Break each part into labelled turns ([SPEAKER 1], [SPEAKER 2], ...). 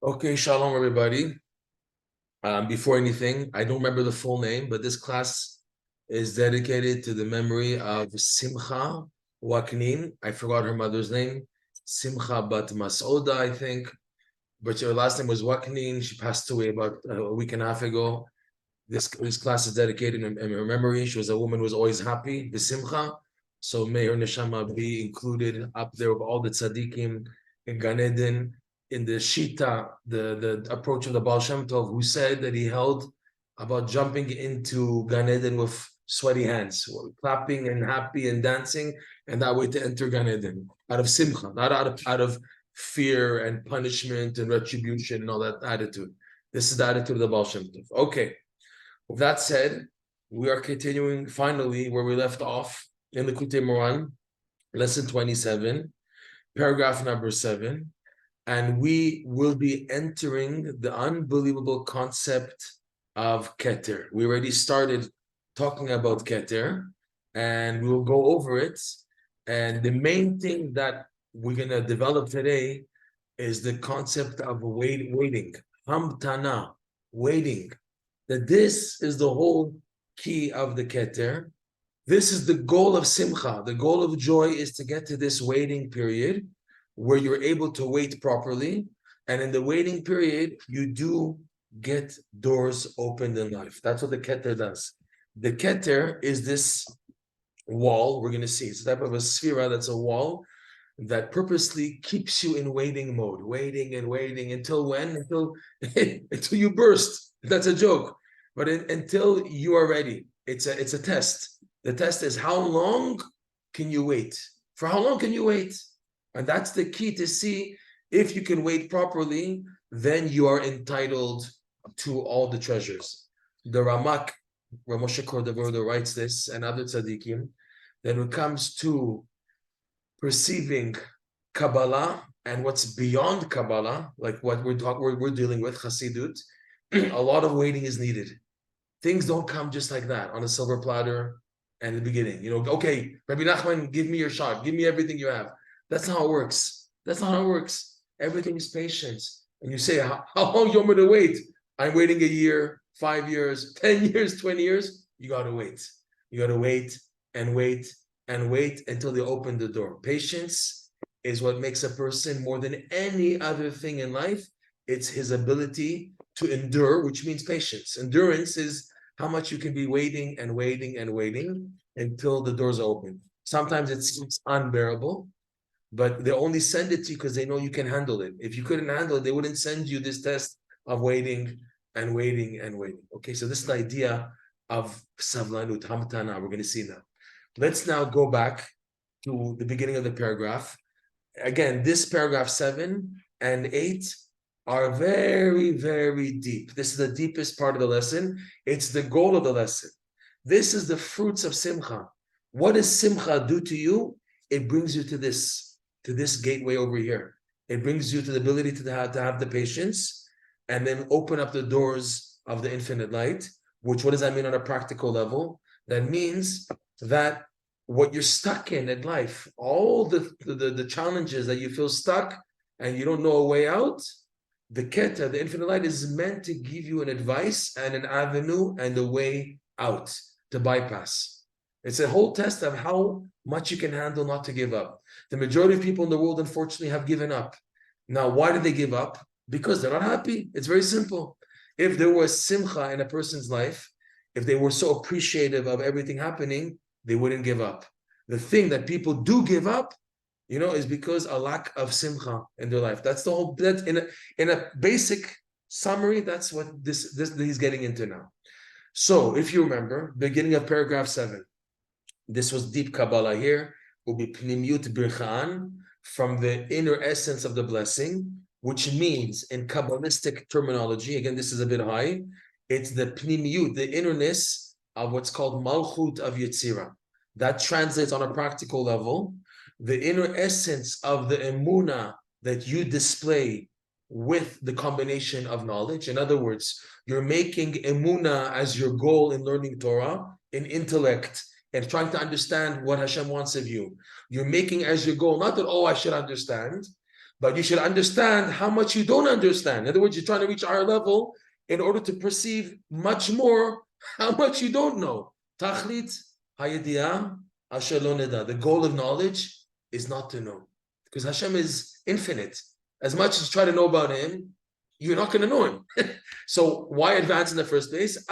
[SPEAKER 1] Okay, shalom everybody. Before anything, I don't remember the full name, but this class is dedicated to the memory of SIMCHA OUAKNINE. I forgot her mother's name. SIMCHA but MASSOUDA, I think. But her last name was OUAKNINE. She passed away about a week and a half ago. This class is dedicated in her memory. She was a woman who was always happy, B'simcha. So may her neshama be included up there with all the tzaddikim in Gan Eden, in the Shita, the approach of the Baal Shem Tov, who said that he held about jumping into Gan Eden with sweaty hands, clapping and happy and dancing, and that way to enter Gan Eden out of simcha, not out of fear and punishment and retribution and all that attitude. This is the attitude of the Baal Shem Tov. Okay. With that said, we are continuing finally where we left off in the Likutey Moharan, lesson 27, paragraph number 7, and we will be entering the unbelievable concept of Keter. We already started talking about Keter, and we'll go over it. And the main thing that we're going to develop today is the concept of waiting, hamtana, waiting. That this is the whole key of the Keter. This is the goal of Simcha. The goal of joy is to get to this waiting period where you're able to wait properly. And in the waiting period, you do get doors opened in life. That's what the Keter does. The Keter is this wall, we're going to see. It's a type of a sphera that's a wall that purposely keeps you in waiting mode, waiting and waiting until when? Until you burst. That's a joke. But until you are ready, it's a test. The test is how long can you wait? For how long can you wait? And that's the key to see if you can wait properly, then you are entitled to all the treasures. The Ramak, Ramoshe Cordovero writes this, and other tzaddikim, that when it comes to perceiving Kabbalah and what's beyond Kabbalah, like what we're dealing with, Chassidut, a lot of waiting is needed. Things don't come just like that on a silver platter and in the beginning. You know, okay, Rabbi Nachman, give me your shot. Give me everything you have. That's not how it works. That's not how it works. Everything is patience. And you say, how long you want me to wait? I'm waiting a year, 5 years, 10 years, 20 years. You got to wait. You got to wait and wait and wait until they open the door. Patience is what makes a person more than any other thing in life. It's his ability to endure, which means patience. Endurance is how much you can be waiting and waiting and waiting until the doors open. Sometimes it seems unbearable, but they only send it to you because they know you can handle it. If you couldn't handle it, they wouldn't send you this test of waiting and waiting and waiting. Okay, so this is the idea of savlanut, hamtana, we're going to see now. Let's now go back to the beginning of the paragraph. Again, this paragraph 7 and 8 are very, very deep. This is the deepest part of the lesson. It's the goal of the lesson. This is the fruits of Simcha. What does Simcha do to you? It brings you to this gateway over here. It brings you to the ability to have the patience and then open up the doors of the infinite light, which, what does that mean on a practical level? That means that what you're stuck in life, all the challenges that you feel stuck and you don't know a way out, the Keter, the infinite light, is meant to give you an advice and an avenue and a way out to bypass. It's a whole test of how much you can handle not to give up. The majority of people in the world, unfortunately, have given up. Now, why did they give up? Because they're not happy. It's very simple. If there was simcha in a person's life, if they were so appreciative of everything happening, they wouldn't give up. The thing that people do give up, is because a lack of simcha in their life. That's the whole. That's in a basic summary. That's what this he's getting into now. So, if you remember, beginning of paragraph 7, this was deep Kabbalah here. Will be pnimiyut birchaan, from the inner essence of the blessing, which means in Kabbalistic terminology. Again, this is a bit high. It's the pnimiyut, the innerness of what's called malchut of Yetzirah. That translates on a practical level. The inner essence of the emunah that you display with the combination of knowledge. In other words, you're making emunah as your goal in learning Torah, in intellect, and trying to understand what Hashem wants of you. You're making as your goal, not that, I should understand, But you should understand how much you don't understand. In other words, you're trying to reach a higher level in order to perceive much more how much you don't know. Tachlit hayediyah asher lo neda. The goal of knowledge is not to know, because Hashem is infinite. As much as you try to know about Him, you're not going to know Him. So why advance in the first place?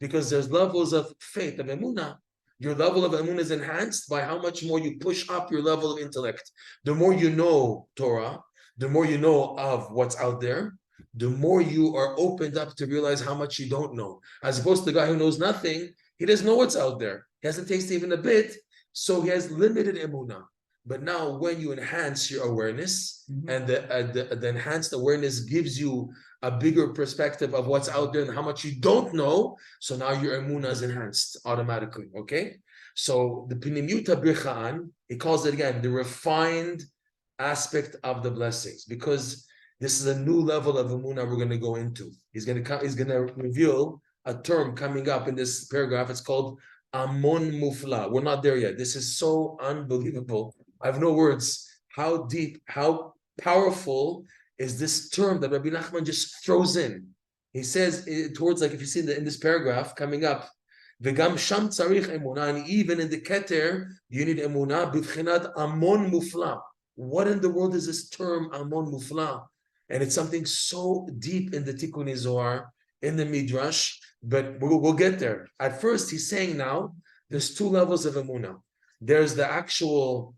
[SPEAKER 1] Because there's levels of faith, of emunah. Your level of emunah is enhanced by how much more you push up your level of intellect. The more you know Torah, the more you know of what's out there, the more you are opened up to realize how much you don't know. As opposed to the guy who knows nothing, he doesn't know what's out there. He hasn't tasted even a bit, so he has limited emunah. But now when you enhance your awareness, and the enhanced awareness gives you a bigger perspective of what's out there and how much you don't know, so now your emunah is enhanced automatically, okay? So the Pinimiyuta Bircha'an, he calls it again, the refined aspect of the blessings, because this is a new level of emunah we're going to go into. He's going to reveal a term coming up in this paragraph. It's called Amon Mufla. We're not there yet. This is so unbelievable. I have no words. How deep, how powerful is this term that Rabbi Nachman just throws in? He says towards, like if you see in this paragraph coming up, V'gam sham tzarich emunah, and even in the Keter, you need emunah, b'vchinat amon mufla. What in the world is this term amon mufla? And it's something so deep in the Tikkun Zohar, in the Midrash, but we'll get there. At first, he's saying now, there's two levels of emunah. There's the actual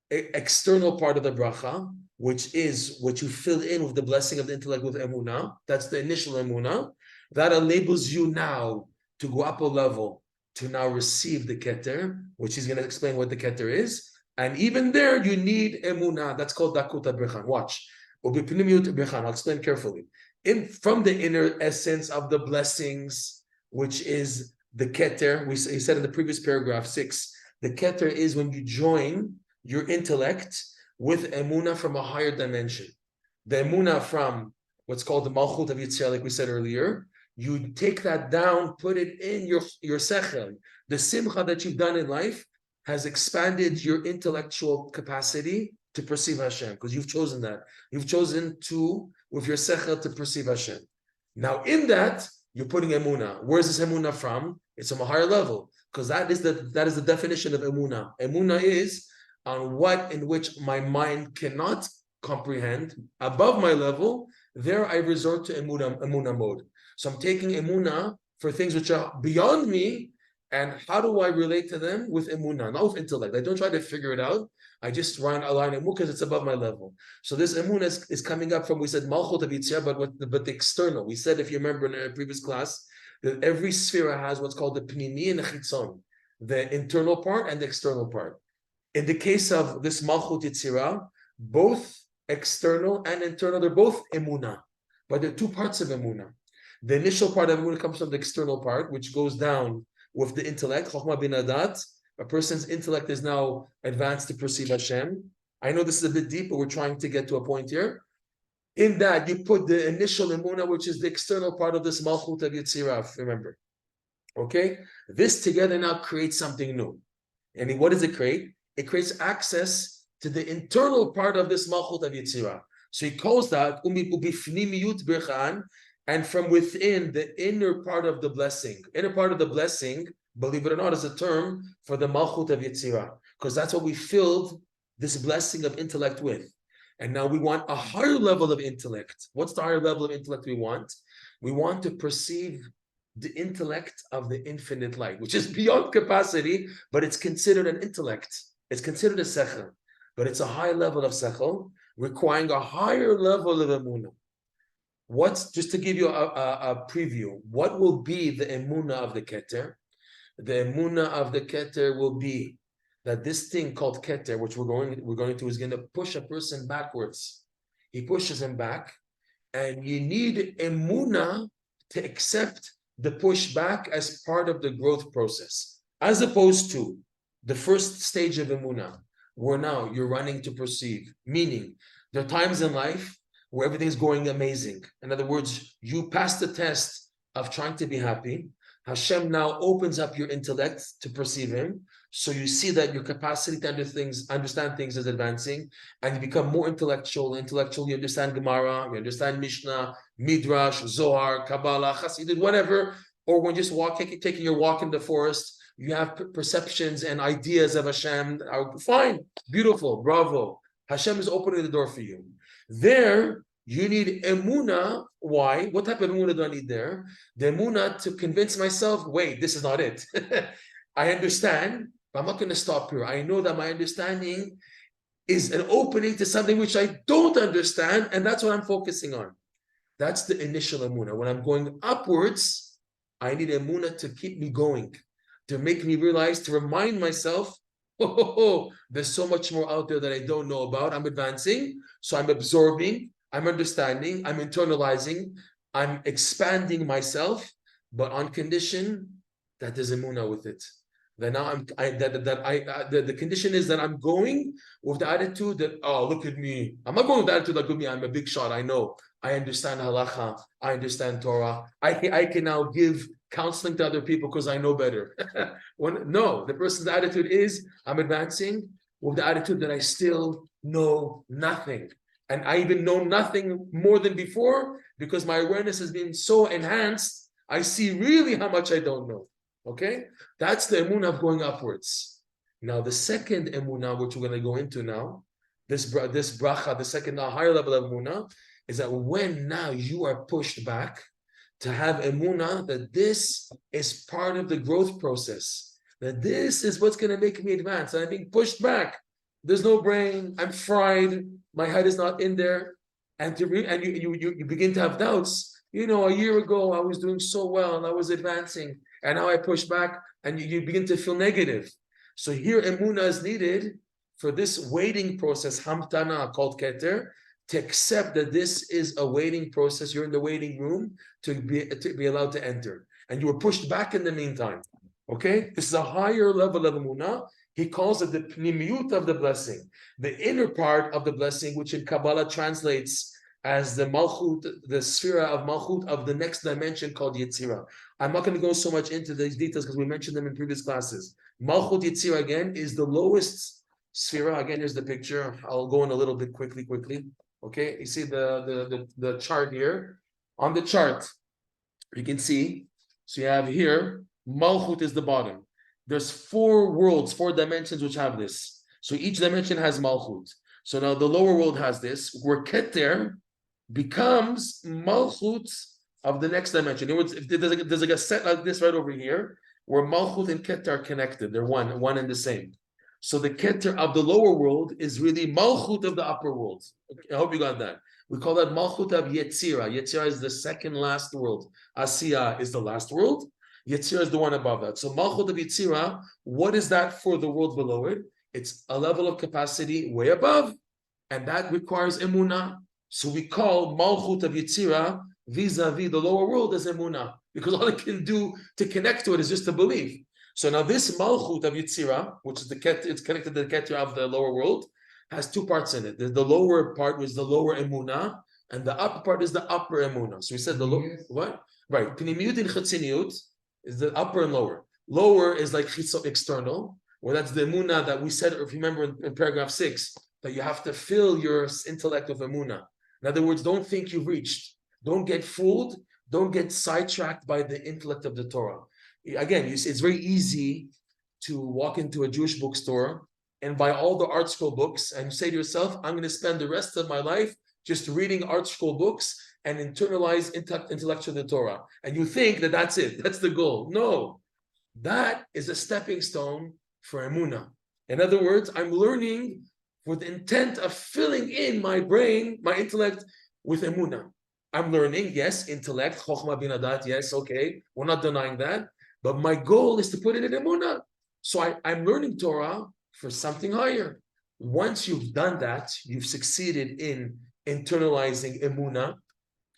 [SPEAKER 1] external part of the bracha, which is what you fill in with the blessing of the intellect with emunah. That's the initial emunah. That enables you now to go up a level to now receive the Keter, which he's going to explain what the Keter is. And even there, you need emunah. That's called Dakuta Birchan. Watch. I'll explain carefully. From the inner essence of the blessings, which is the Keter, he said in the previous paragraph 6, the Keter is when you join your intellect with emunah from a higher dimension. The emunah from what's called the Malchut of Yitzhak, like we said earlier, you take that down, put it in your sechel. The simcha that you've done in life has expanded your intellectual capacity to perceive Hashem, because you've chosen that. You've chosen to, with your sechel, to perceive Hashem. Now in that, you're putting emunah. Where's this emunah from? It's from a higher level, because that is the definition of emunah. Emunah is on what in which my mind cannot comprehend, above my level, there I resort to emunah mode. So I'm taking emunah for things which are beyond me, and how do I relate to them? With emunah, not with intellect. I don't try to figure it out. I just align emunah because it's above my level. So this emunah is coming up from, we said, Malchut of Yitzhak, but the external. We said, if you remember in a previous class, that every sphere has what's called the Pnimi and the Chitzon, the internal part and the external part. In the case of this Malchut Yitzhak, both external and internal, they're both emunah, but they're two parts of emunah. The initial part of emunah comes from the external part, which goes down with the intellect, Chokhmah bin Adat. A person's intellect is now advanced to perceive Hashem. I know this is a bit deep, but we're trying to get to a point here. In that, you put the initial emunah, which is the external part of this Malchut of Yitzhak, remember. Okay? This together now creates something new. And what does it create? It creates access to the internal part of this Malchut of Yitzhak. So he calls that Ubifnimiyut Birchan, and from within the inner part of the blessing. Inner part of the blessing, believe it or not, is a term for the Malchut of Yitzhak, because that's what we filled this blessing of intellect with. And now we want a higher level of intellect. What's the higher level of intellect we want? We want to perceive the intellect of the infinite light, which is beyond capacity, but it's considered an intellect. It's considered a sechel, but it's a high level of sechel, requiring a higher level of emunah. Just to give you a preview, what will be the emunah of the Keter? The emunah of the Keter will be that this thing called Keter, which we're going to, is going to push a person backwards. He pushes him back, and you need emunah to accept the push back as part of the growth process, as opposed to the first stage of emunah, where now you're running to perceive. Meaning, there are times in life where everything's going amazing. In other words, you pass the test of trying to be happy. Hashem now opens up your intellect to perceive Him. So you see that your capacity to understand things is advancing, and you become more intellectual. Intellectual, you understand Gemara, you understand Mishnah, Midrash, Zohar, Kabbalah, Chassidut, whatever. Or when just taking your walk in the forest, you have perceptions and ideas of Hashem. Fine, beautiful, bravo. Hashem is opening the door for you. There, you need emuna. Why? What type of emuna do I need there? The emuna to convince myself, wait, this is not it. I understand, but I'm not going to stop here. I know that my understanding is an opening to something which I don't understand, and that's what I'm focusing on. That's the initial emuna. When I'm going upwards, I need emuna to keep me going, to make me realize, to remind myself, there's so much more out there that I don't know about. I'm advancing, so I'm absorbing, I'm understanding, I'm internalizing, I'm expanding myself, but on condition that there's emuna with it. Then now the condition is that I'm going with the attitude that, oh, look at me. I'm not going with the attitude like, look at me, I'm a big shot. I know. I understand halacha. I understand Torah. I can now give counseling to other people because I know better. No, the person's attitude is, I'm advancing with the attitude that I still know nothing. And I even know nothing more than before because my awareness has been so enhanced. I see really how much I don't know. Okay? That's the emunah of going upwards. Now, the second emunah, which we're going to go into now, this bracha, the second higher level of emunah, is that when now you are pushed back, to have emunah that this is part of the growth process, that this is what's going to make me advance. And I'm being pushed back. There's no brain. I'm fried. My head is not in there. And you begin to have doubts. You know, a year ago I was doing so well and I was advancing, and now I push back, and you begin to feel negative. So here emunah is needed for this waiting process, hamtana, called keter, to accept that this is a waiting process. You're in the waiting room to be allowed to enter. And you were pushed back in the meantime. Okay? This is a higher level of emunah. He calls it the pnimiyut of the blessing, the inner part of the blessing, which in Kabbalah translates as the malchut, the sphere of malchut of the next dimension called Yetzirah. I'm not going to go so much into these details because we mentioned them in previous classes. Malchut Yetzirah, again, is the lowest sphere. Again, here's the picture. I'll go in a little bit quickly. Okay, you see the chart here. On the chart, you can see, so you have here, Malchut is the bottom. There's 4 worlds, 4 dimensions which have this. So each dimension has Malchut. So now the lower world has this, where Keter becomes Malchut of the next dimension. In other words, if there's like a set like this right over here, where Malchut and Keter are connected. They're one and the same. So the Keter of the lower world is really Malchut of the upper world. I hope you got that. We call that Malchut of Yetzirah. Yetzirah is the second last world. Asiya is the last world. Yetzirah is the one above that. So Malchut of Yetzirah, what is that for the world below it? It's a level of capacity way above, and that requires emunah. So we call Malchut of Yetzirah vis-a-vis the lower world as emunah, because all it can do to connect to it is just to believe. So now this Malchut of Yetzirah, which is it's connected to the Keter of the lower world, has 2 parts in it. The lower part was the lower emunah, and the upper part is the upper emunah. So we said the lower, what? Right. Pnimiyut and Chatziniut is the upper and lower. Lower is like external, where that's the emunah that we said, if you remember in paragraph 6, that you have to fill your intellect with emunah. In other words, don't think you've reached. Don't get fooled. Don't get sidetracked by the intellect of the Torah. Again, you see, it's very easy to walk into a Jewish bookstore and buy all the art scroll books and say to yourself, I'm going to spend the rest of my life just reading art scroll books and internalize intellectual the Torah. And you think that that's it. That's the goal. No, that is a stepping stone for emunah. In other words, I'm learning with the intent of filling in my brain, my intellect, with emunah. I'm learning, yes, intellect, chokhmah bin adat, yes, okay, we're not denying that. But my goal is to put it in emunah. So I'm learning Torah for something higher. Once you've done that, you've succeeded in internalizing emunah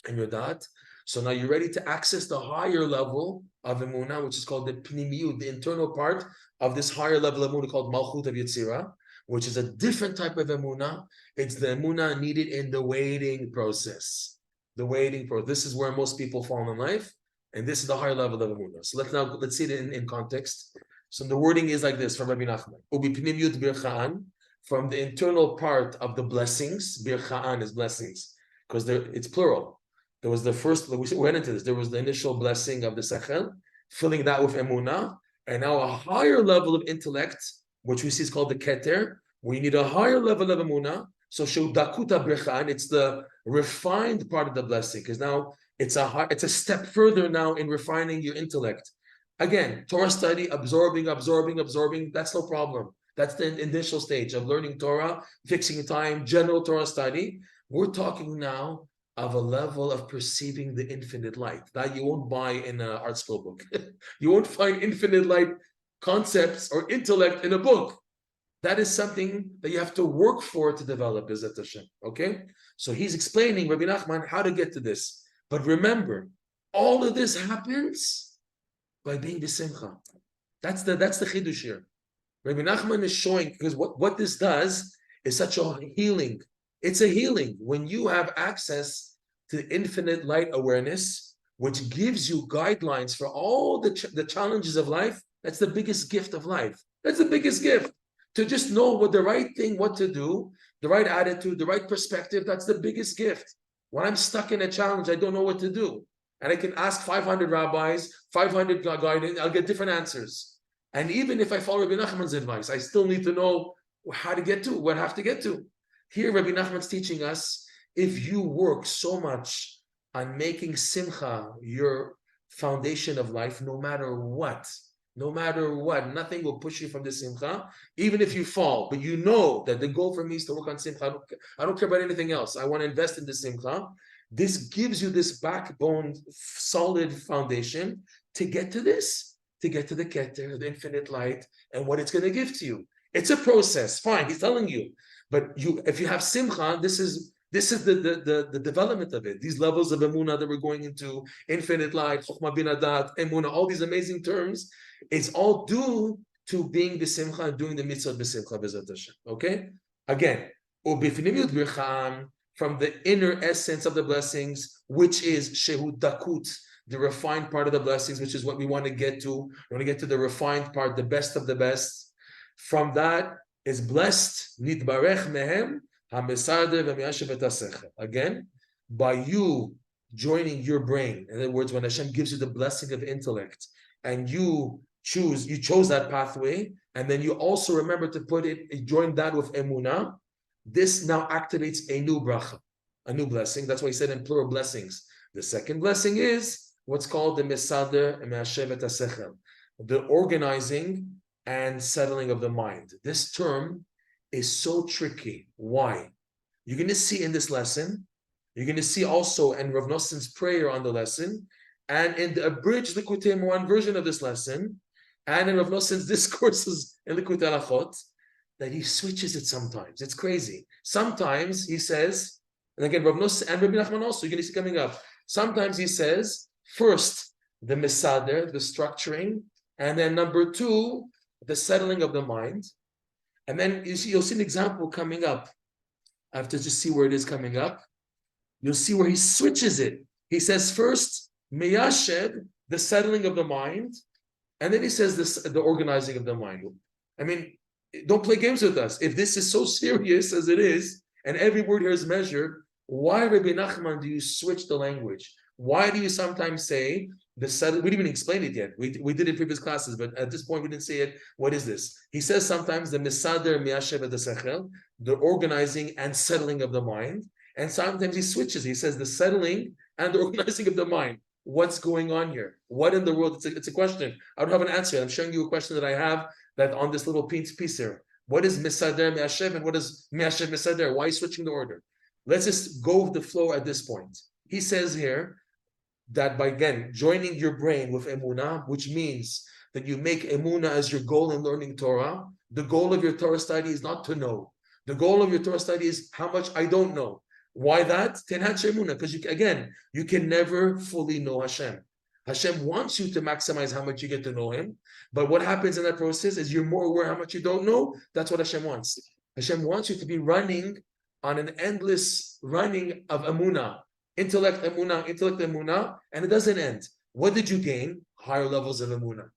[SPEAKER 1] and your dat. So now you're ready to access the higher level of emunah, which is called the pnimiyut, the internal part of this higher level of emunah called Malchut of Yetzirah, which is a different type of emunah. It's the emunah needed in the waiting process. The waiting process. This is where most people fall in life, and this is the higher level of emunah. So let's see it in context. So the wording is like this from Rabbi Nachman. Ubipnimiyut bircha'an, from the internal part of the blessings. Bircha'an is blessings, because it's plural. There was the first, we went into this, there was the initial blessing of the sechel, filling that with emunah, and now a higher level of intellect, which we see is called the keter, where you need a higher level of emunah. So dakuta bircha'an, it's the refined part of the blessing, because now it's a step further now in refining your intellect. Again, Torah study, absorbing, that's no problem. That's the initial stage of learning Torah, fixing time, general Torah study. We're talking now of a level of perceiving the infinite light that you won't buy in an art school book. You won't find infinite light concepts or intellect in a book. That is something that you have to work for to develop, B'ezrat Hashem. Okay? So he's explaining, Rabbi Nachman, how to get to this. But remember, all of this happens by being b'simcha. That's the chidush here. Rabbi Nachman is showing, because what this does is such a healing. It's a healing when you have access to infinite light awareness, which gives you guidelines for all the challenges of life. That's the biggest gift of life. That's the biggest gift. To just know what the right thing, what to do, the right attitude, the right perspective, that's the biggest gift. When I'm stuck in a challenge, I don't know what to do. And I can ask 500 rabbis, 500 guidance, I'll get different answers. And even if I follow Rabbi Nachman's advice, I still need to know how to get to, what I have to get to. Here, Rabbi Nachman's teaching us, if you work so much on making simcha your foundation of life, no matter what, nothing will push you from the simcha, even if you fall. But you know that the goal for me is to work on simcha. I don't care about anything else. I want to invest in the simcha. This gives you this backbone, solid foundation to get to this, to get to the keter, the infinite light, and what it's going to give to you. It's a process, fine, he's telling you. But if you have simcha, this is the development of it. These levels of emunah that we're going into, infinite light, chokhmah bin adat, emunah, all these amazing terms, it's all due to being b'simcha and doing the mitzvah b'simcha, b'ezrat Hashem. Okay? Again, ubifnimiyut bircha'am, from the inner essence of the blessings, which is shehu dakut, the refined part of the blessings, which is what we want to get to. We want to get to the refined part, the best of the best. From that is blessed, nitbarech mehem, again, by you joining your brain. In other words, when Hashem gives you the blessing of intellect, and you chose that pathway, and then you also remember to join that with emunah. This now activates a new bracha, a new blessing. That's why he said in plural blessings. The second blessing is what's called the mesader me'ashev hasechel, the organizing and settling of the mind. This term is so tricky. Why? You're going to see in this lesson, you're going to see also in Rav Noson's prayer on the lesson, and in the abridged Likutey Moharan version of this lesson, and in Rav Noson's discourses in Likutey Halachot, that he switches it sometimes. It's crazy. Sometimes he says, and again, Rav Noson and Rabbi Nachman also, you're going to see coming up, sometimes he says, first, the mesader, the structuring, and then number two, the settling of the mind. And then you'll see an example coming up. I have to just see where it is coming up. You'll see where he switches it. He says first, meyashed, the settling of the mind, and then he says this, the organizing of the mind. I mean, don't play games with us. If this is so serious as it is, and every word here is measured, why, Rabbi Nachman, do you switch the language? Why do you sometimes say the settling? We didn't even explain it yet. We did it in previous classes, but at this point we didn't say it. What is this? He says sometimes the mesader miyashev sechel, the organizing and settling of the mind, and sometimes he switches. He says the settling and the organizing of the mind. What's going on here? What in the world? It's a question. I don't have an answer. I'm showing you a question that I have that on this little piece here. What is mesader miyashev and what is miyashev mesader? Why are you switching the order? Let's just go with the flow at this point. He says here that by, again, joining your brain with emunah, which means that you make emunah as your goal in learning Torah. The goal of your Torah study is not to know. The goal of your Torah study is how much I don't know. Why that? Tenhat emunah, because you can never fully know Hashem. Hashem wants you to maximize how much you get to know Him, but what happens in that process is you're more aware how much you don't know. That's what Hashem wants. Hashem wants you to be running on an endless running of emunah, intellect emunah, and it doesn't end. What did you gain? Higher levels of emunah.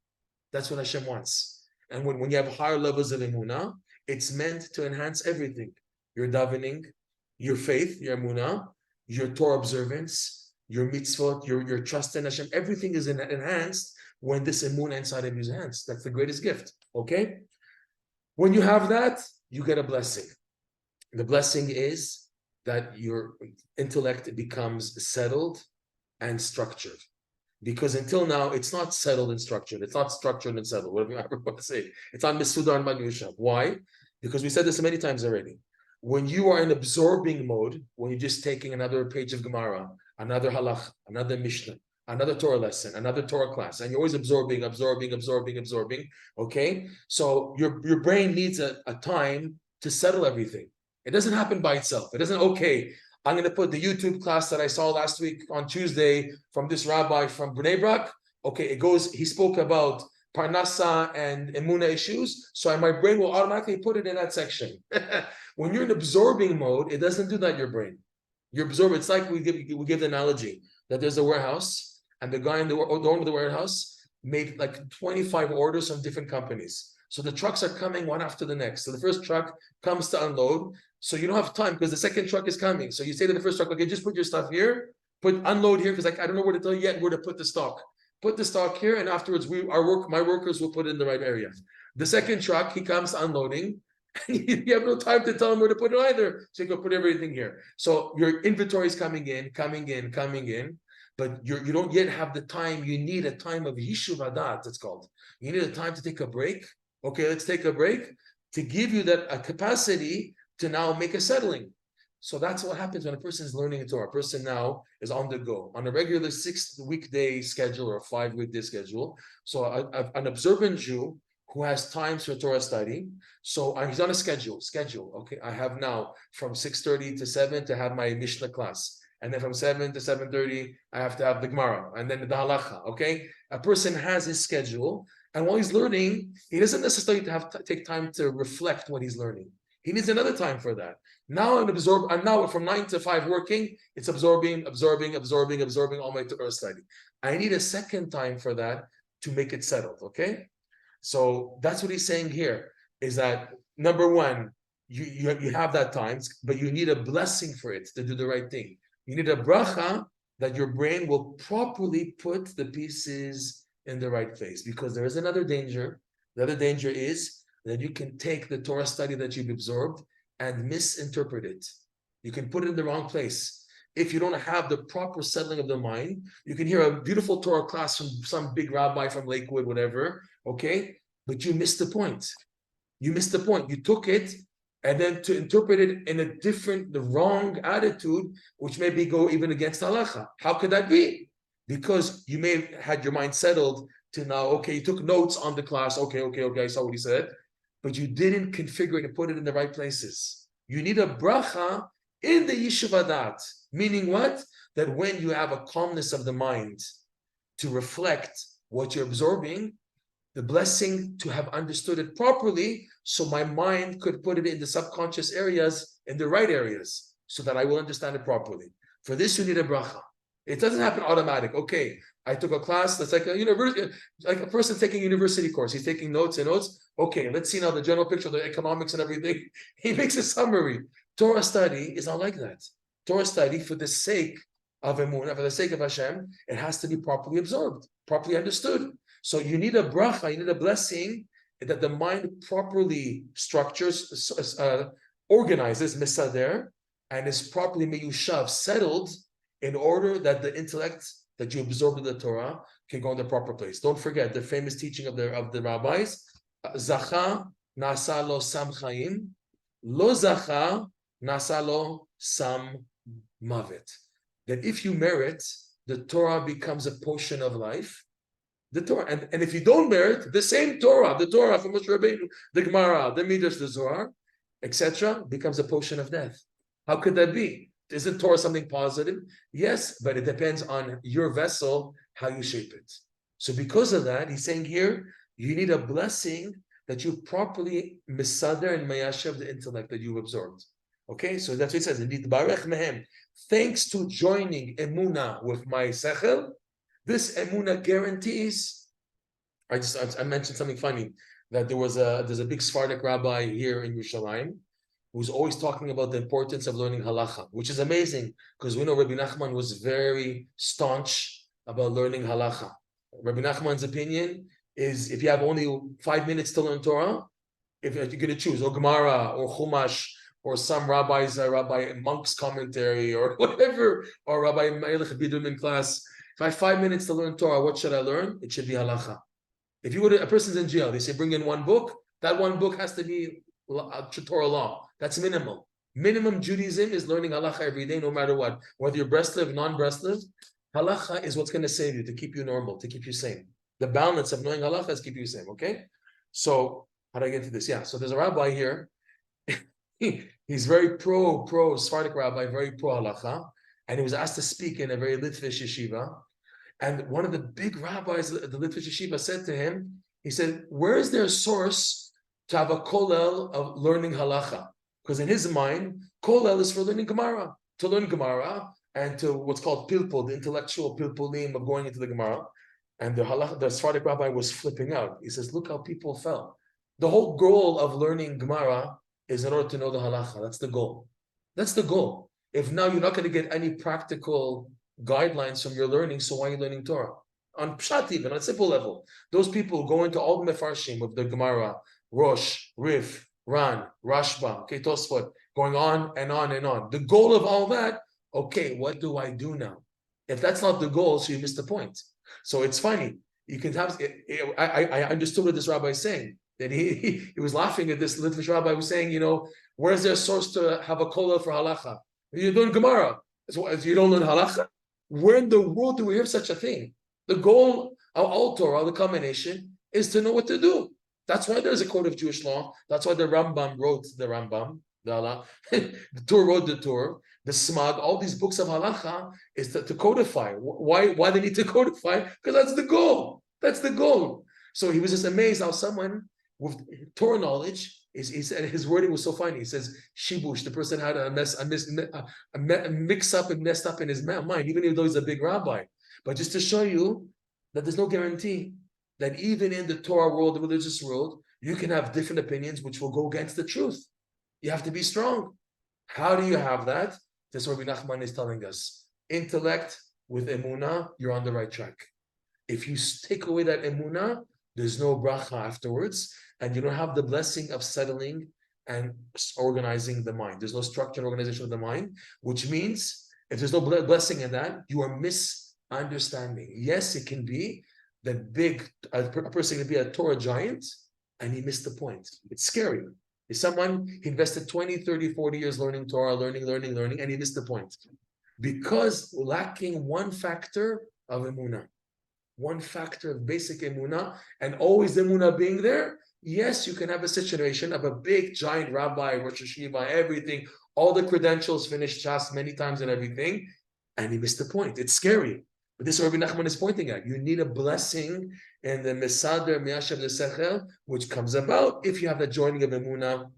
[SPEAKER 1] That's what Hashem wants. And when you have higher levels of emunah, it's meant to enhance everything. Your davening, your faith, your emunah, your Torah observance, your mitzvot, your trust in Hashem, everything is enhanced when this emunah inside of you is enhanced. That's the greatest gift, okay? When you have that, you get a blessing. The blessing is that your intellect becomes settled and structured. Because until now, it's not settled and structured. It's not structured and settled, whatever you want to say. It's on MASSOUDA and MANUSHA. Why? Because we said this many times already. When you are in absorbing mode, when you're just taking another page of Gemara, another halach, another Mishnah, another Torah lesson, another Torah class, and you're always absorbing, okay? So your brain needs a time to settle everything. It doesn't happen by itself. It doesn't, okay, I'm going to put the YouTube class that I saw last week on Tuesday from this rabbi from Bnei Brak. Okay, it goes, he spoke about Parnasa and Emunah issues, so my brain will automatically put it in that section. When you're in absorbing mode, it doesn't do that, your brain. You absorb, it's like we give the analogy that there's a warehouse, and the guy in the owner of the warehouse made like 25 orders from different companies. So the trucks are coming one after the next. So the first truck comes to unload. So you don't have time because the second truck is coming. So you say to the first truck, okay, just put your stuff here, unload here, because I don't know where to tell you yet where to put the stock. Put the stock here, and afterwards my workers will put it in the right area. The second truck, he comes unloading, and you have no time to tell him where to put it either. So you go put everything here. So your inventory is coming in, but you don't yet have the time. You need a time of Yishuv Adat, it's called. You need a time to take a break. Okay, let's take a break to give you a capacity to now make a settling. So that's what happens when a person is learning a Torah. A person now is on the go, on a regular 6-weekday schedule or 5-weekday schedule. So an observant Jew who has times for Torah study. So he's on a schedule. Okay, I have now from 6:30 to 7 to have my Mishnah class. And then from 7 to 7:30, I have to have the Gemara. And then the Halacha, okay? A person has his schedule. And while he's learning, he doesn't necessarily have to take time to reflect what he's learning. He needs another time for that. Now I'm now from 9 to 5 working, it's absorbing all my Torah study. I need a second time for that to make it settled, okay? So that's what he's saying here, is that number one, you have that time, but you need a blessing for it to do the right thing. You need a bracha that your brain will properly put the pieces in the right place, because there is another danger. The other danger is that you can take the Torah study that you've absorbed and misinterpret it. You can put it in the wrong place. If you don't have the proper settling of the mind, you can hear a beautiful Torah class from some big rabbi from Lakewood, whatever, okay? But you missed the point. You missed the point. You took it and then to interpret it in the wrong attitude, which maybe go even against halacha. How could that be? Because you may have had your mind settled to now, okay, you took notes on the class, okay, I saw what he said, but you didn't configure it and put it in the right places. You need a bracha in the Yishuv Adat, meaning what? That when you have a calmness of the mind to reflect what you're absorbing, the blessing to have understood it properly, so my mind could put it in the subconscious areas, in the right areas, so that I will understand it properly. For this, you need a bracha. It doesn't happen automatic. Okay, I took a class that's like a university, like a person taking a university course. He's taking notes. Okay, let's see now the general picture of the economics and everything. He makes a summary. Torah study is not like that. Torah study, for the sake of emunah, for the sake of Hashem, it has to be properly absorbed, properly understood. So you need a bracha, you need a blessing that the mind properly structures, organizes, misader, and is properly meyushav, settled, in order that the intellect that you absorb in the Torah can go in the proper place. Don't forget the famous teaching of the rabbis: Zacha nasa lo sam chaim, lo zacha nasa lo sam mavet. That if you merit, the Torah becomes a portion of life. The Torah, and if you don't merit, the same Torah, the Torah from Moshe Rabbeinu, the Gemara, the Midrash, the Zohar, etc., becomes a portion of death. How could that be? Isn't Torah something positive? Yes, but it depends on your vessel, how you shape it. So because of that, he's saying here, you need a blessing that you properly misader and mayashav the intellect that you've absorbed. Okay, so that's what he says. Indeed, barech mehem. Thanks to joining emuna with my sechel, this emuna guarantees. I mentioned something funny. that there's a big Sephardic rabbi here in Yerushalayim who's always talking about the importance of learning halacha, which is amazing because we know Rabbi Nachman was very staunch about learning halacha. Rabbi Nachman's opinion is if you have only 5 minutes to learn Torah, if you're going to choose or Gemara or Chumash or some Rabbi Monk's commentary or whatever, or Rabbi Melech Bidum in class, if I have 5 minutes to learn Torah, what should I learn? It should be halacha. If you go to a person's in jail, they say bring in one book. That one book has to be Torah law. That's minimal. Minimum Judaism is learning halacha every day, no matter what. Whether you're breastlive, non-breastlive, halacha is what's going to save you, to keep you normal, to keep you sane. The balance of knowing halacha is keep you sane. Okay. So how do I get to this? Yeah. So there's a rabbi here. He's very pro Sephardic rabbi, very pro halacha, and he was asked to speak in a very Litvish yeshiva. And one of the big rabbis, the Litvish yeshiva, said to him, he said, where is there a source to have a kollel of learning halacha? Because in his mind, kollel is for learning Gemara, to learn Gemara and to what's called pilpul, the intellectual pilpulim of going into the Gemara. And the Sephardic rabbi was flipping out. He says, look how people fell. The whole goal of learning Gemara is in order to know the halacha. That's the goal. That's the goal. If now you're not going to get any practical guidelines from your learning, so why are you learning Torah? On Pshat, even on a simple level. Those people go into all the Mefarshim of the Gemara, Rosh, Rif, Ran, Rashba, Tosfot, going on and on and on. The goal of all that, okay, what do I do now? If that's not the goal, so you missed the point. So it's funny. You can have. I understood what this rabbi is saying. That he was laughing at this Litvish rabbi who was saying, where's there a source to have a kollel for halacha? You learn Gemara. So you don't learn halacha? Where in the world do we hear such a thing? The goal of all Torah, the combination, is to know what to do. That's why there's a code of Jewish law. That's why the Rambam wrote the Rambam. The Tur wrote the Tur. The Smag, all these books of halacha is to codify. Why they need to codify? Because that's the goal. That's the goal. So he was just amazed how someone with Torah knowledge he said his wording was so funny. He says shibush, the person had a mix up and messed up in his mind, even though he's a big rabbi. But just to show you that there's no guarantee that even in the Torah world, the religious world, you can have different opinions which will go against the truth. You have to be strong. How do you have that? This is what Rabbi Nachman is telling us. Intellect with emunah, you're on the right track. If you take away that emunah, there's no bracha afterwards, and you don't have the blessing of settling and organizing the mind. There's no structure and organization of the mind, which means if there's no blessing in that, you are misunderstanding. Yes, it can be that a person can be a Torah giant, and he missed the point. It's scary. If someone, he invested 20, 30, 40 years learning Torah, learning, and he missed the point. Because lacking one factor of emunah, one factor of basic emunah, and always emunah being there, yes, you can have a situation of a big, giant rabbi, Rosh Hashiva, everything, all the credentials, finished Shas many times and everything, and he missed the point. It's scary. But this is what Rabbi Nachman is pointing at. You need a blessing in the Mesader Miyashav Sechel, which comes about if you have the joining of emunah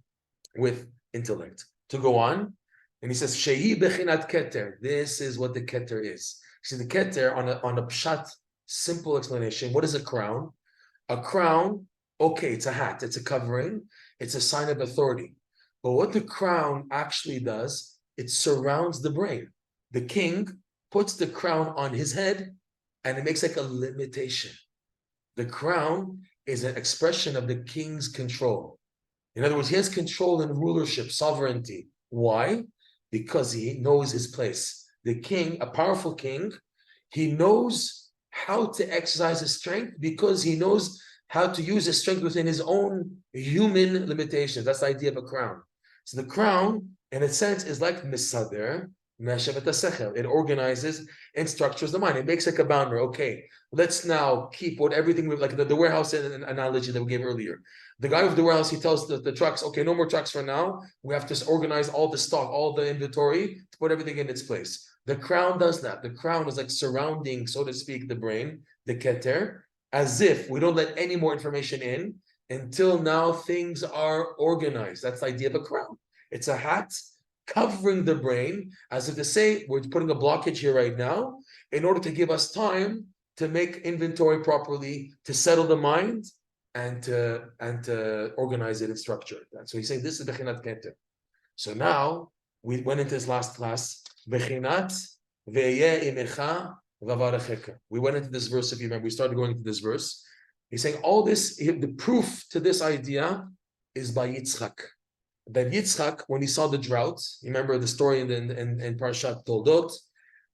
[SPEAKER 1] with intellect. To go on, and he says, Shehi bechinat Keter. This is what the Keter is. See, the Keter, on a pshat, simple explanation, what is a crown? A crown, okay, it's a hat, it's a covering, it's a sign of authority. But what the crown actually does, it surrounds the brain. The king puts the crown on his head, and it makes like a limitation. The crown is an expression of the king's control. In other words, he has control and rulership, sovereignty. Why? Because he knows his place. The king, a powerful king, he knows how to exercise his strength because he knows how to use his strength within his own human limitations. That's the idea of a crown. So the crown, in a sense, is like misader, it organizes and structures the mind. It makes like a boundary. Okay, let's now keep everything with like the warehouse analogy that we gave earlier. The guy with the warehouse, he tells the trucks, okay, no more trucks for now. We have to organize all the stock, all the inventory to put everything in its place. The crown does that. The crown is like surrounding, so to speak, the brain, the keter, as if we don't let any more information in until now things are organized. That's the idea of a crown. It's a hat covering the brain, as if to say, we're putting a blockage here right now in order to give us time to make inventory properly, to settle the mind, and to organize it and structure it. So he's saying this is Bechinat Keter. So now we went into this last class. Bechinat ve'yeh imecha v'avarecheka. We went into this verse, if you remember, we started going into this verse. He's saying all this, the proof to this idea is by Yitzchak. That Yitzchak, when he saw the drought, you remember the story in Parashat Toldot,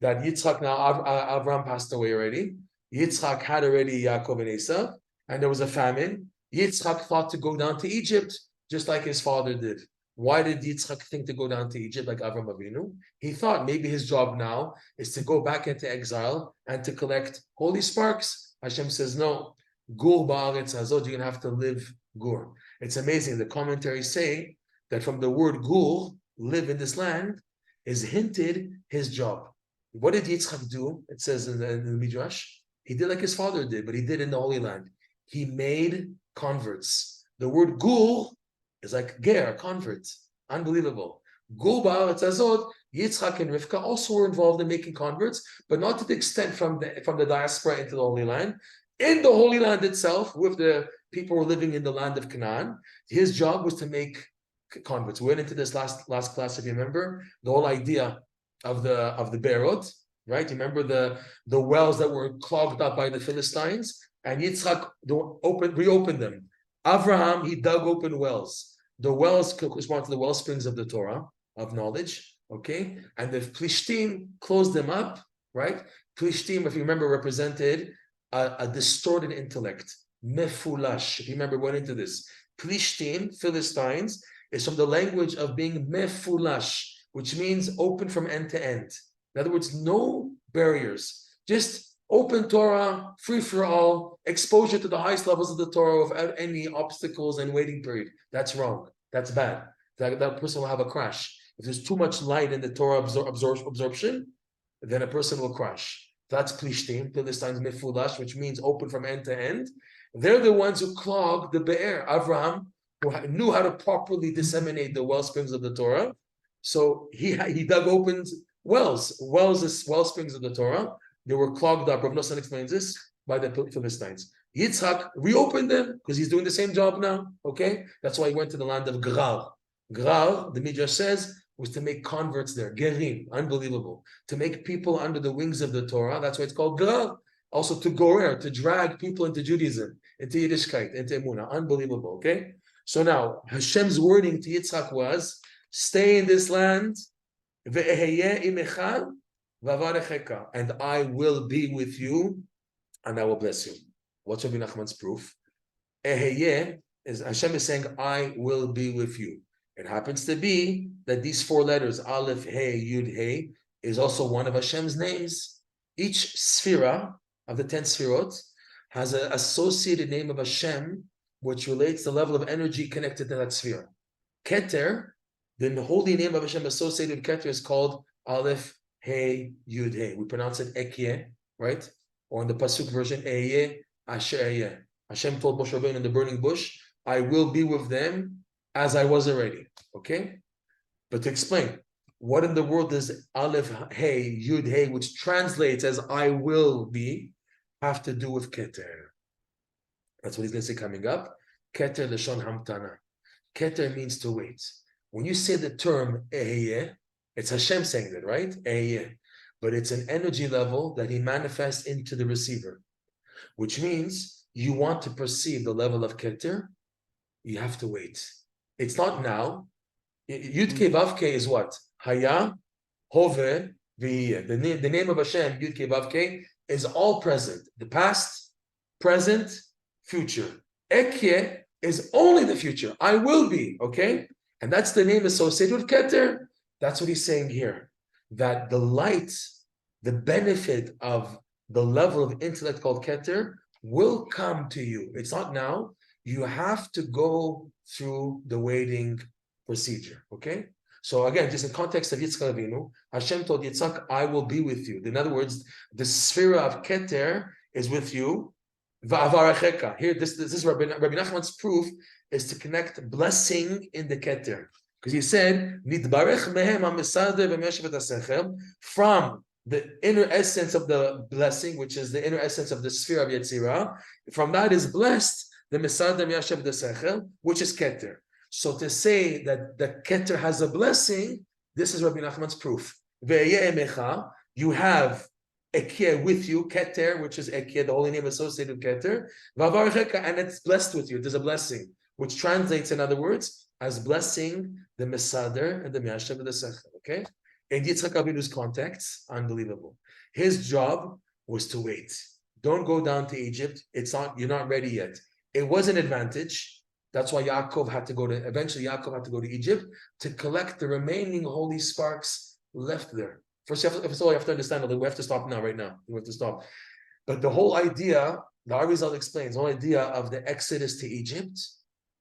[SPEAKER 1] that Yitzchak, now Avram passed away already. Yitzchak had already Yaakov and Esav, and there was a famine. Yitzchak thought to go down to Egypt, just like his father did. Why did Yitzchak think to go down to Egypt like Avram Avinu? He thought maybe his job now is to go back into exile and to collect holy sparks. Hashem says, no, Gur ba'aretz hazot, you're going to have to live Gur. It's amazing. The commentaries say that from the word Gur, live in this land, is hinted his job. What did Yitzchak do? It says in the Midrash, he did like his father did, but he did in the Holy Land. He made converts. The word Gur is like ger, convert. Unbelievable. Gur ba'aretz hazot, Yitzchak and Rivka also were involved in making converts, but not to the extent from the diaspora into the Holy Land. In the Holy Land itself, with the people who were living in the land of Canaan, his job was to make converts. We went into this last class, if you remember, the whole idea of the Beirut, right? You remember the wells that were clogged up by the Philistines, and Yitzchak reopened them. Avraham, he dug open wells. The wells correspond to the well springs of the Torah, of knowledge, okay? And the Plishtim closed them up, right? Plishtim, if you remember, represented a distorted intellect, mefulash. If you remember, went into this. Plishtim, Philistines, is from the language of being mefulash, which means open from end to end. In other words, no barriers, just open Torah, free for all, exposure to the highest levels of the Torah without any obstacles and waiting period. That's wrong. That's bad. That person will have a crash. If there's too much light in the Torah absorption, then a person will crash. That's Plishtim, Philistines mefulash, which means open from end to end. They're the ones who clogged the Be'er. Avraham, who knew how to properly disseminate the well springs of the Torah. So he dug open wells is well springs of the Torah. They were clogged up. Rav Nosson explains this by the Philistines. Yitzchak reopened them because he's doing the same job now. Okay, that's why he went to the land of Gerar. Gerar, the Midrash says, was to make converts there. Gerim, unbelievable. To make people under the wings of the Torah. That's why it's called Gerar. Also to gorer, to drag people into Judaism, into Yiddishkeit, into Emunah. Unbelievable. Okay. So now Hashem's wording to Yitzchak was, stay in this land, and I will be with you, and I will bless you. What's Rabbi Nachman's proof? Is Hashem is saying, I will be with you. It happens to be that these four letters, Aleph, Hey, Yud, Hey, is also one of Hashem's names. Each sphera of the 10 sphirot has an associated name of Hashem, which relates the level of energy connected to that sphere. Keter, the holy name of Hashem associated with Keter, is called Aleph, Hey, Yud, Hey. We pronounce it Ekyeh, right? Or in the Pasuk version, Eyeh, Asher Eyeh. Hashem told Moshe Rabbeinu in the burning bush, I will be with them as I was already. Okay? But to explain, what in the world does Aleph, Hey, Yud, Hey, which translates as I will be, have to do with Keter? That's what he's going to say coming up. Keter Lashon Hamtana. Keter means to wait. When you say the term Eheyeh, it's Hashem saying that, right? Eheyeh. But it's an energy level that he manifests into the receiver, which means you want to perceive the level of Keter, you have to wait. It's not now. Yud-Kei Vav-Kei is what? Haya, Hove, V'yeh. The name of Hashem, Yud-Kei Vav-Kei, is all present. The past, present, future. Ekyeh is only the future. I will be, okay? And that's the name associated with Keter. That's what he's saying here. That the light, the benefit of the level of intellect called Keter will come to you. It's not now. You have to go through the waiting procedure, okay? So again, just in context of Yitzchak Avinu, Hashem told Yitzchak, I will be with you. In other words, the sphere of Keter is with you. Here, this is Rabbi Nachman's proof is to connect blessing in the Keter. Because he said, from the inner essence of the blessing, which is the inner essence of the sphere of Yetzirah, from that is blessed the Masada Miyashav the Sechel, which is Keter. So to say that the Keter has a blessing, this is Rabbi Nachman's proof. You have Ekia with you, Keter, which is Ekia, the holy name associated with Keter, and it's blessed with you. There's a blessing, which translates, in other words, as blessing the Mesader and the Miyashav and the Sechel. Okay? In Yitzchak Avinu's context, unbelievable. His job was to wait. Don't go down to Egypt. You're not ready yet. It was an advantage. That's why Yaakov had to go to Egypt to collect the remaining holy sparks left there. First of all, you have to understand that we have to stop now, right now. We have to stop. But the whole idea, the Arizal explains, the whole idea of the exodus to Egypt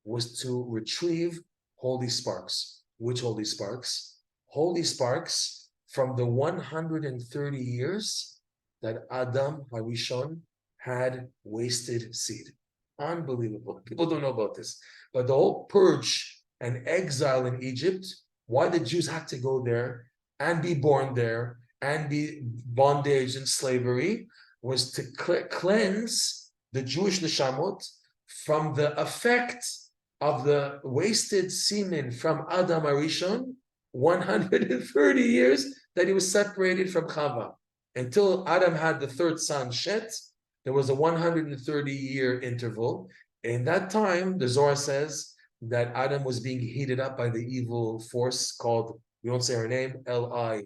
[SPEAKER 1] was to retrieve holy sparks. Which holy sparks? Holy sparks from the 130 years that Adam Harishon had wasted seed. Unbelievable. People don't know about this. But the whole purge and exile in Egypt, why the Jews had to go there and be born there and be bondage and slavery, was to cleanse the Jewish neshamot from the effect of the wasted semen from Adam Harishon, 130 years that he was separated from Chava. Until Adam had the third son, Shet, there was a 130-year interval. In that time, the Zohar says that Adam was being heated up by the evil force called, we won't say her name, Lilith,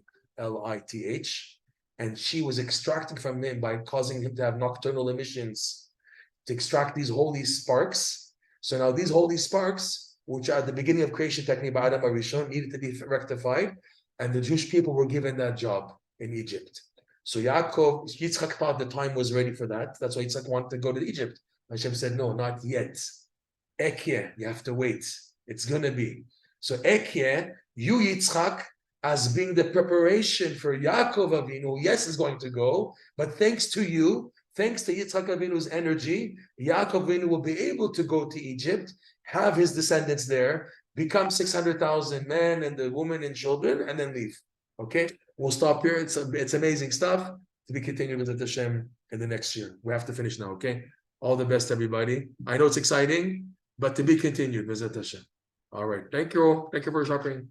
[SPEAKER 1] and she was extracting from him by causing him to have nocturnal emissions to extract these holy sparks. So now these holy sparks, which are at the beginning of creation technique by Adam Harishon, needed to be rectified, and the Jewish people were given that job in Egypt. So Yitzchak thought the time was ready for that. That's why Yitzchak wanted to go to Egypt. Hashem said, no, not yet. Ekyeh, you have to wait. It's going to be. So Ekyeh, you Yitzchak, as being the preparation for Yaakov Avinu, yes, is going to go, but thanks to you, thanks to Yitzchak Avinu's energy, Yaakov Avinu will be able to go to Egypt, have his descendants there, become 600,000 men and the women and children, and then leave. Okay? We'll stop here. It's amazing stuff to be continued with Hashem in the next year. We have to finish now, okay? All the best, everybody. I know it's exciting, but to be continued with Hashem. All right. Thank you all. Thank you for shopping.